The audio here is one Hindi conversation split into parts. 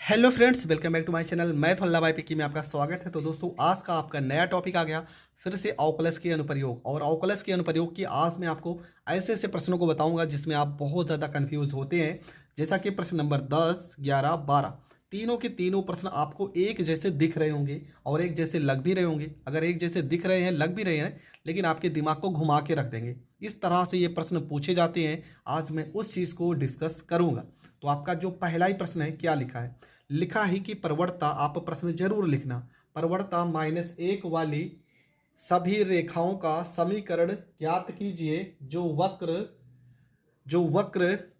Hello friends, welcome back to my channel. Math अल्लाह भाई पिकी में आपका स्वागत है। तो दोस्तों, आज का आपका नया टॉपिक आ गया फिर से अवकलज के अनुप्रयोग। और अवकलज के अनुप्रयोग की आज मैं आपको ऐसे ऐसे प्रश्नों को बताऊंगा जिसमें आप बहुत ज़्यादा कंफ्यूज होते हैं। जैसा कि प्रश्न नंबर 10, 11, 12 तीनों के तीनों प्रश्न आपको एक जैसे दिख रहे होंगे और एक जैसे लग भी रहे होंगे। अगर एक जैसे दिख रहे हैं, लग भी रहे हैं, लेकिन आपके दिमाग को घुमा के रख देंगे। इस तरह से ये प्रश्न पूछे जाते हैं। आज मैं उस चीज़ को डिस्कस करूंगा। तो आपका जो पहला ही प्रश्न है, क्या लिखा है? लिखा है कि प्रवणता, आप प्रश्न जरूर लिखना, प्रवणता -1 वाली सभी रेखाओं का समीकरण ज्ञात कीजिए जो वक्र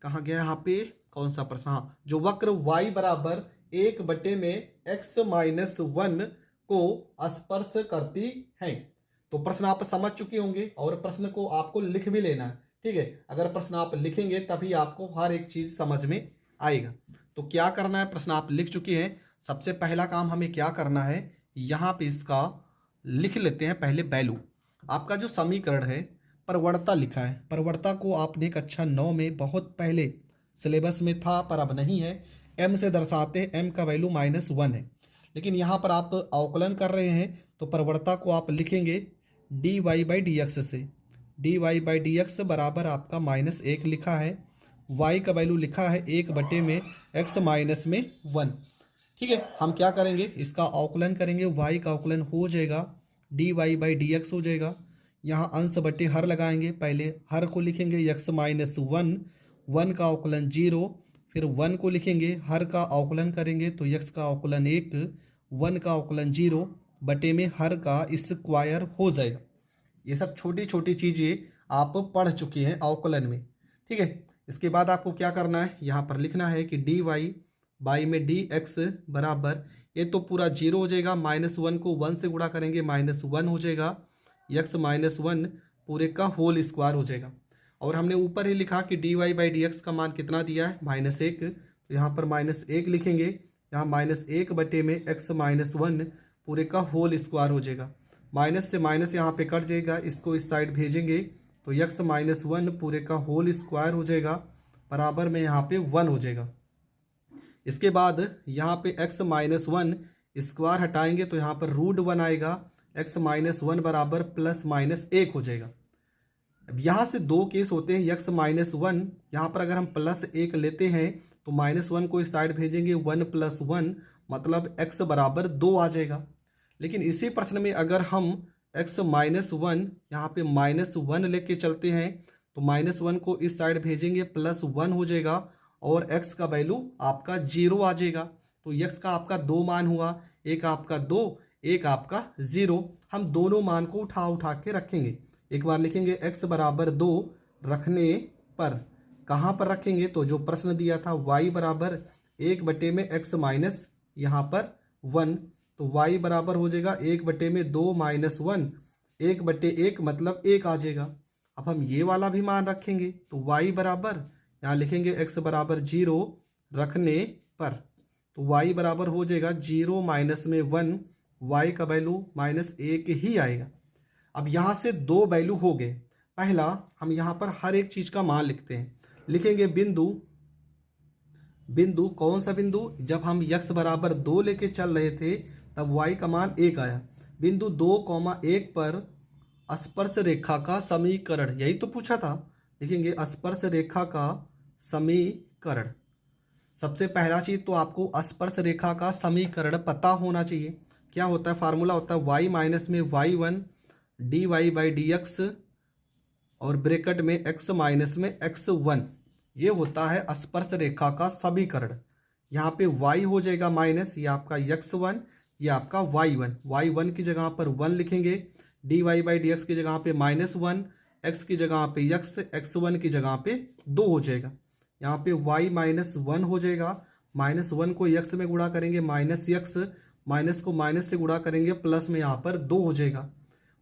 कहाँ गया यहाँ पे, कौन सा प्रश्न? हाँ, जो वक्र y बराबर 1 में x-1 को स्पर्श करती है। तो प्रश्न आप समझ चुके होंगे और प्रश्न को आपको लिख भी लेना है। ठीक है, अगर प्रश्न आप लिखेंगे तभी आपको हर एक चीज समझ में आएगा। तो क्या करना है, प्रश्न आप लिख चुके हैं। सबसे पहला काम हमें क्या करना है, यहाँ पे इसका लिख लेते हैं पहले वैल्यू। आपका जो समीकरण है, प्रवणता लिखा है। प्रवणता को आपने कक्षा 9 में बहुत पहले सिलेबस में था, पर अब नहीं है। m से दर्शाते हैं, m का वैल्यू -1 है। लेकिन यहाँ पर आप अवकलन कर रहे हैं तो प्रवणता को आप लिखेंगे dy/dx से। dy/dx बराबर आपका -1 लिखा है। y का वैल्यू लिखा है 1 में x-1। ठीक है, हम क्या करेंगे, इसका अवकलन करेंगे। y का अवकलन हो जाएगा dy/dx हो जाएगा। यहाँ अंश बटे हर लगाएंगे। पहले हर को लिखेंगे x-1, 1 का अवकलन 0, फिर 1 को लिखेंगे, हर का अवकलन करेंगे तो x का अवकलन 1, 1 का अवकलन 0 बटे में हर का स्क्वायर हो जाएगा। ये सब छोटी छोटी चीज़ें आप पढ़ चुके हैं अवकलन में। ठीक है, इसके बाद आपको क्या करना है, यहाँ पर लिखना है कि dy बाई में dx बराबर, ये तो पूरा 0 हो जाएगा। -1 को 1 से गुणा करेंगे, -1 हो जाएगा। x-1 पूरे का होल स्क्वायर हो जाएगा। और हमने ऊपर ही लिखा कि dy/dx का मान कितना दिया है, -1। तो यहाँ पर -1 लिखेंगे। यहाँ -1 बटे में x-1 पूरे का होल स्क्वायर हो जाएगा। माइनस से माइनस यहाँ पे कट जाएगा, इसको इस साइड भेजेंगे तो x-1 पूरे का होल स्क्वायर हो जाएगा, बराबर में यहाँ पे 1 हो जाएगा। इसके बाद यहाँ पे x-1 स्क्वायर हटाएंगे तो यहाँ पर √1 आएगा। x-1 बराबर +-1 हो जाएगा। अब यहाँ से दो केस होते हैं, x-1, यहाँ पर अगर हम +1 लेते हैं तो -1 को इस साइड भेजेंगे, 1 + 1 मतलब x बराबर 2 आ जाएगा। लेकिन इसी प्रश्न में अगर हम x-1 यहाँ पे -1 लेके चलते हैं तो -1 को इस साइड भेजेंगे, +1 हो जाएगा और x का वैल्यू आपका 0 आ जाएगा। तो x का आपका 2 मान हुआ, एक आपका 2, एक आपका 0। हम दोनों मान को उठा उठा के रखेंगे। एक बार लिखेंगे x बराबर 2 रखने पर, कहाँ पर रखेंगे, तो जो प्रश्न दिया था y बराबर 1 बटे में x- यहाँ पर 1, तो y बराबर हो जाएगा 1 बटे में 2 - 1, 1 बटे 1 मतलब 1 आ जाएगा। अब हम ये वाला भी मान रखेंगे तो y बराबर, यहाँ लिखेंगे x बराबर 0 रखने पर, तो y बराबर हो जाएगा 0 - 1, y का वैल्यू -1 ही आएगा। अब यहाँ से दो वैल्यू हो गए। पहला, हम यहाँ पर हर एक चीज़ का मान लिखते हैं। लिखेंगे बिंदु कौन सा बिंदु, जब हम x बराबर 2 लेके चल रहे थे तब y का मान 1 आया। बिंदु 2,1 पर स्पर्श रेखा का समीकरण, यही तो पूछा था। लिखेंगे स्पर्श रेखा का समीकरण। सबसे पहला चीज तो आपको स्पर्श रेखा का समीकरण पता होना चाहिए। क्या होता है, फार्मूला होता है y माइनस में y1 dy/dx और ब्रैकेट में x माइनस में x1। ये होता है स्पर्श रेखा का समीकरण। यहाँ पे y हो जाएगा माइनस, ये आपका x1, ये आपका y1। y1 की जगह पर 1 लिखेंगे, dy/dx की जगह पे -1, x की जगह पे x, x1 की जगह पे 2 हो जाएगा। यहाँ पे y -1 हो जाएगा। -1 को x में गुणा करेंगे -x, माइनस को माइनस से गुणा करेंगे प्लस में यहाँ पर 2 हो जाएगा।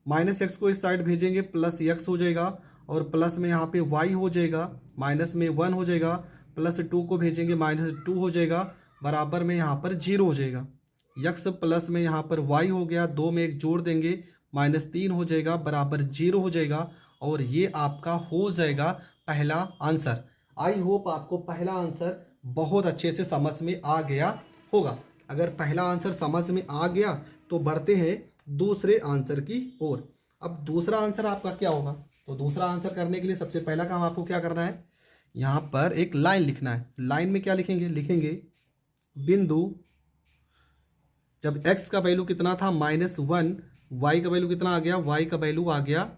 -x को इस साइड भेजेंगे +x हो जाएगा और प्लस में यहाँ पे y हो जाएगा, माइनस में 1 हो जाएगा, +2 को भेजेंगे -2 हो जाएगा, बराबर में यहाँ पर 0 हो जाएगा। x प्लस में यहाँ पर y हो गया, 2 में 1 जोड़ देंगे -3 हो जाएगा, बराबर 0 हो जाएगा। और ये आपका हो जाएगा पहला आंसर। आई होप आपको पहला आंसर बहुत अच्छे से समझ में आ गया होगा। अगर पहला आंसर समझ में आ गया तो बढ़ते हैं दूसरे आंसर की ओर। अब दूसरा आंसर आपका क्या होगा? तो दूसरा आंसर करने के लिए सबसे पहला काम आपको क्या करना है, यहाँ पर एक लाइन लिखना है। लाइन में क्या लिखेंगे? लिखेंगे बिंदु, जब x का वैल्यू कितना था -1, y का वैल्यू कितना आ गया? y का वैल्यू आ गया,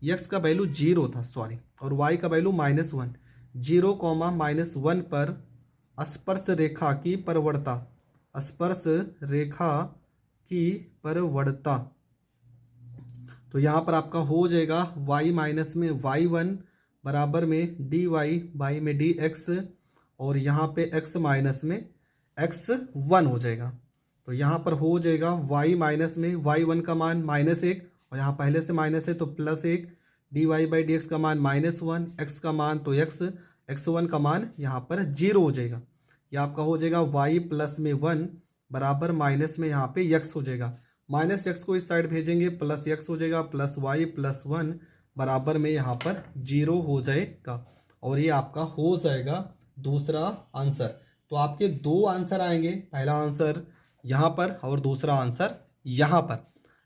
x का वैल्यू 0 था सॉरी, और y का वैल्यू -1, 0, -1 पर स्पर्श रेखा की परवड़ता, स्पर्श रेखा की परवड़ता। तो यहाँ पर आपका हो जाएगा y माइनस में y1 बराबर में dy बाई में dx, और यहाँ पे x माइनस में x1 हो जाएगा। तो यहाँ पर हो जाएगा y माइनस में y1 का मान -1, और यहाँ पहले से माइनस है तो +1, dy बाई dx का मान -1, x का मान तो x1 का मान यहाँ पर 0 हो जाएगा। ये आपका हो जाएगा y प्लस में 1 बराबर माइनस में यहाँ पे x हो जाएगा, -x को इस साइड भेजेंगे +x हो जाएगा, प्लस y प्लस 1 बराबर में यहाँ पर 0 हो जाएगा। और ये आपका हो जाएगा दूसरा आंसर। तो आपके दो आंसर आएंगे, पहला आंसर यहाँ पर और दूसरा आंसर यहाँ पर।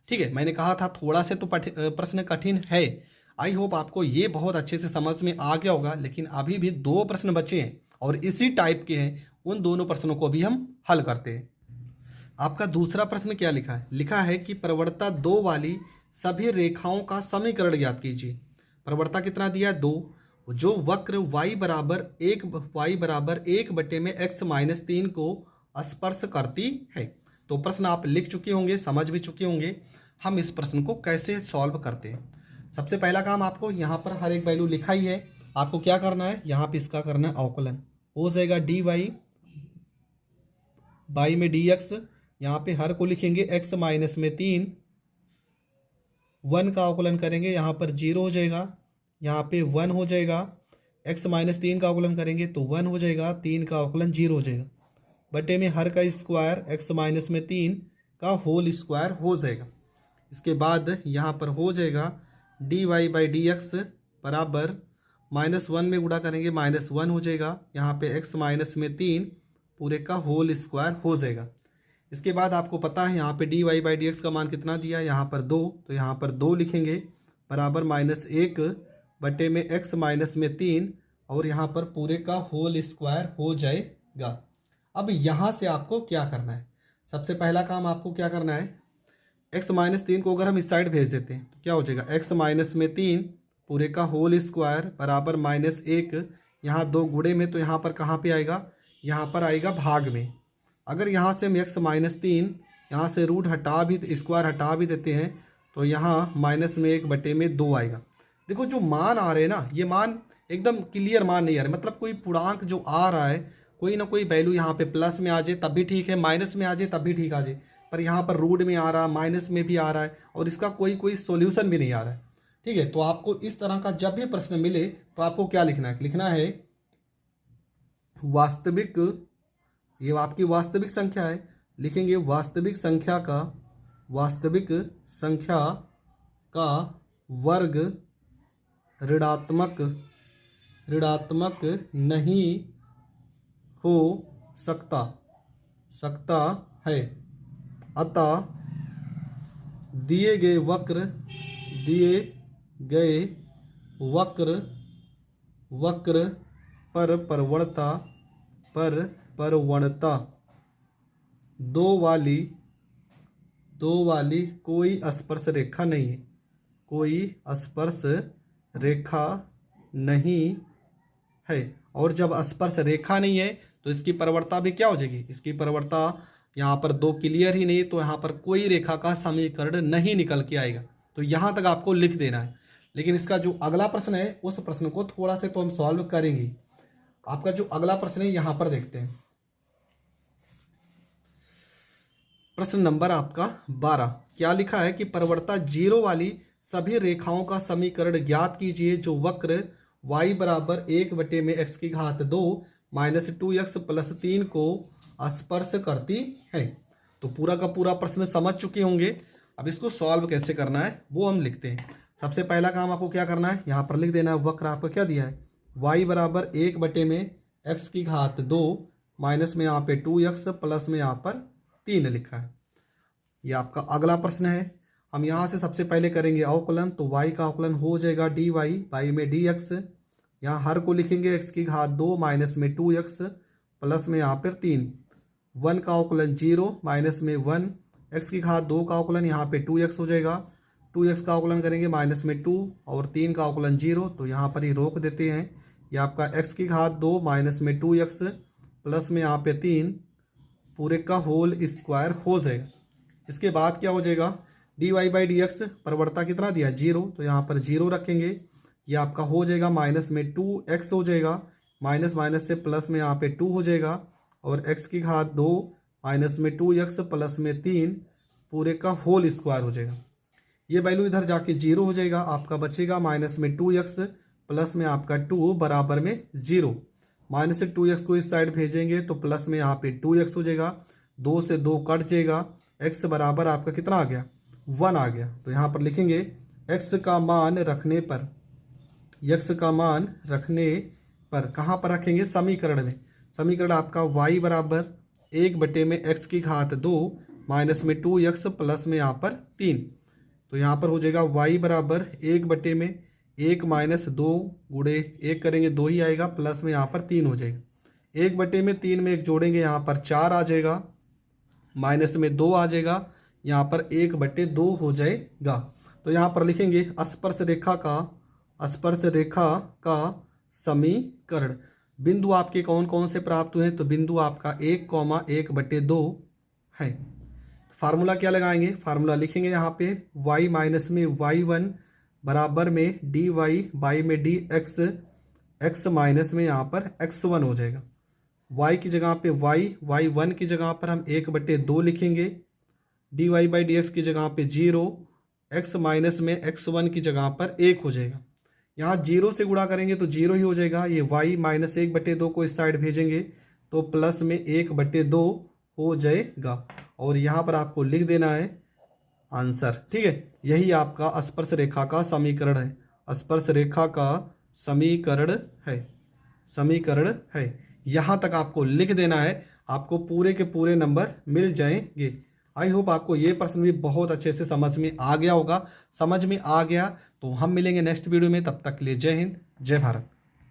ठीक है, मैंने कहा था थोड़ा से तो प्रश्न कठिन है। आई होप आपको ये बहुत अच्छे से समझ में आ गया होगा, लेकिन अभी भी दो प्रश्न बचे हैं और इसी टाइप के हैं। उन दोनों प्रश्नों को भी हम हल करते हैं। आपका दूसरा प्रश्न क्या लिखा है? लिखा है कि प्रवणता 2 वाली सभी रेखाओं का समीकरण ज्ञात कीजिए। प्रवणता कितना दिया है? 2, जो वक्र y बराबर 1 बटे में x-3 को स्पर्श करती है। तो प्रश्न आप लिख चुके होंगे, समझ भी चुके होंगे हम इस प्रश्न को कैसे सॉल्व करते हैं। सबसे पहला काम, आपको यहाँ पर हर एक वैल्यू लिखा ही है, आपको क्या करना है, यहाँ पे इसका करना है अवकलन। हो जाएगा dy बाई में dx, यहाँ पे हर को लिखेंगे x-3, 1 का अवकलन करेंगे, यहाँ पर 0 हो जाएगा, यहाँ पे 1 हो जाएगा, x-3 का अवकलन करेंगे तो 1 हो जाएगा, 3 का अवकलन 0 हो जाएगा, बटे में हर का स्क्वायर x-3 का होल स्क्वायर हो जाएगा। इसके बाद यहाँ पर हो जाएगा dy बाई dx बराबर -1 में गुणा करेंगे -1 हो जाएगा, यहाँ पे x-3 पूरे का होल स्क्वायर हो जाएगा। इसके बाद आपको पता है यहाँ पे dy बाई dx का मान कितना दिया है, यहाँ पर 2, तो यहाँ पर 2 लिखेंगे बराबर -1 बटे में x-3, और यहाँ पर पूरे का होल स्क्वायर हो जाएगा। अब यहाँ से आपको क्या करना है? सबसे पहला काम आपको क्या करना है, x-3 को अगर हम इस साइड भेज देते हैं तो क्या हो जाएगा, x-3 पूरे का होल स्क्वायर बराबर -1, यहाँ 2 गुणे में तो यहाँ पर कहाँ पे आएगा, यहाँ पर आएगा भाग में। अगर यहाँ से हम x-3 यहाँ से रूट हटा भी, स्क्वायर हटा भी देते हैं तो यहाँ -1 बटे में 2 आएगा। देखो जो मान आ रहे हैं ना, ये मान एकदम क्लियर मान नहीं आ रहे, मतलब कोई पूर्णांक जो आ रहा है, कोई ना कोई वैल्यू यहाँ पे प्लस में आ जाए तब भी ठीक है, माइनस में आ जाए तब भी ठीक आ जाए, पर यहाँ पर रूट में आ रहा, माइनस में भी आ रहा है, और इसका कोई सॉल्यूशन भी नहीं आ रहा है। ठीक है, तो आपको इस तरह का जब भी प्रश्न मिले तो आपको क्या लिखना है? लिखना है वास्तविक, ये आपकी वास्तविक संख्या है, लिखेंगे वास्तविक संख्या का वर्ग ऋणात्मक नहीं हो सकता है, अतः दिए गए वक्र पर परवणता 2 वाली कोई स्पर्श रेखा नहीं है, कोई स्पर्श रेखा नहीं है। और जब स्पर्श रेखा नहीं है तो इसकी परवणता भी क्या हो जाएगी, इसकी परवणता यहाँ पर 2 क्लियर ही नहीं, तो यहाँ पर कोई रेखा का समीकरण नहीं निकल के आएगा। तो यहाँ तक आपको लिख देना है। लेकिन इसका जो अगला प्रश्न है उस प्रश्न को थोड़ा से तो हम सॉल्व करेंगे। आपका जो अगला प्रश्न है यहाँ पर देखते हैं, प्रश्न नंबर आपका 12। क्या लिखा है कि परवणता 0 वाली सभी रेखाओं का समीकरण ज्ञात कीजिए जो वक्र y बराबर 1 बटे में x⁻2 -2x + 3 को स्पर्श करती है। तो पूरा का पूरा प्रश्न समझ चुके होंगे। अब इसको सॉल्व कैसे करना है वो हम लिखते हैं। सबसे पहला काम आपको क्या करना है, यहाँ पर लिख देना है वक्र आपको क्या दिया है, y बराबर 1 बटे में x⁻2 माइनस में यहाँ पे 2x प्लस में यहाँ पर 3 लिखा है। ये आपका अगला प्रश्न है। हम यहाँ से सबसे पहले करेंगे अवकलन, तो y का अवकलन हो जाएगा dy, y में dx, यहाँ हर को लिखेंगे x की घात 2 माइनस में 2x प्लस में यहाँ पर 3, 1 का अवकलन 0 माइनस में 1, x की घात 2 का अवकलन यहाँ पे 2x हो जाएगा, 2x का अवकलन करेंगे माइनस में 2 और 3 का अवकलन 0, तो यहाँ पर ही रोक देते हैं। ये आपका x की घात 2 माइनस में 2x प्लस में यहाँ पे 3 पूरे का होल स्क्वायर हो जाएगा। इसके बाद क्या हो जाएगा, dy बाई डी एक्स प्रवणता कितना दिया 0, तो यहाँ पर 0 रखेंगे। ये आपका हो जाएगा माइनस में 2x हो जाएगा, माइनस माइनस से प्लस में यहाँ पे 2 हो जाएगा और x की घात 2 माइनस में 2x प्लस में 3 पूरे का होल स्क्वायर हो जाएगा। ये वैल्यू इधर जाके 0 हो जाएगा, आपका बचेगा माइनस में 2x प्लस में आपका 2 बराबर में 0। माइनस से 2x को इस साइड भेजेंगे तो प्लस में यहाँ पे 2x हो जाएगा, 2 से 2 कट जाएगा, x बराबर आपका कितना आ गया 1 आ गया। तो यहाँ पर लिखेंगे x का मान रखने पर, x का मान रखने पर कहाँ पर रखेंगे, समीकरण में। समीकरण आपका y बराबर 1 बटे में x की घात 2 माइनस में 2x प्लस में यहाँ पर 3, तो यहाँ पर हो जाएगा y बराबर 1 बटे में 1 माइनस 2 गुणे 1 करेंगे 2 ही आएगा, प्लस में यहाँ पर 3 हो जाएगा। 1 बटे में 3 में 1 जोड़ेंगे यहाँ पर 4 आ जाएगा, माइनस में 2 आ जाएगा, यहाँ पर 1 बटे 2 हो जाएगा। तो यहाँ पर लिखेंगे स्पर्श रेखा का समीकरण। बिंदु आपके कौन कौन से प्राप्त हुए हैं, तो बिंदु आपका 1,1/2 है। फार्मूला क्या लगाएंगे, फार्मूला लिखेंगे यहाँ पे y माइनस में y1 बराबर में dy बाई में dx, x माइनस में यहाँ पर x1 हो जाएगा। y की जगह पे y1 की जगह पर हम 1/2 लिखेंगे, dy बाई dx की जगह पे 0, x माइनस में x1 की जगह पर 1 हो जाएगा। यहाँ 0 से गुणा करेंगे तो 0 ही हो जाएगा। ये y माइनस 1/2 को इस साइड भेजेंगे तो प्लस में 1/2 हो जाएगा और यहाँ पर आपको लिख देना है आंसर। ठीक है, यही आपका स्पर्श रेखा का समीकरण है, स्पर्श रेखा का समीकरण है। यहाँ तक आपको लिख देना है, आपको पूरे के पूरे नंबर मिल जाएंगे। आई होप आपको ये प्रश्न भी बहुत अच्छे से समझ में आ गया होगा। समझ में आ गया तो हम मिलेंगे नेक्स्ट वीडियो में, तब तक के लिए जय हिंद जय भारत।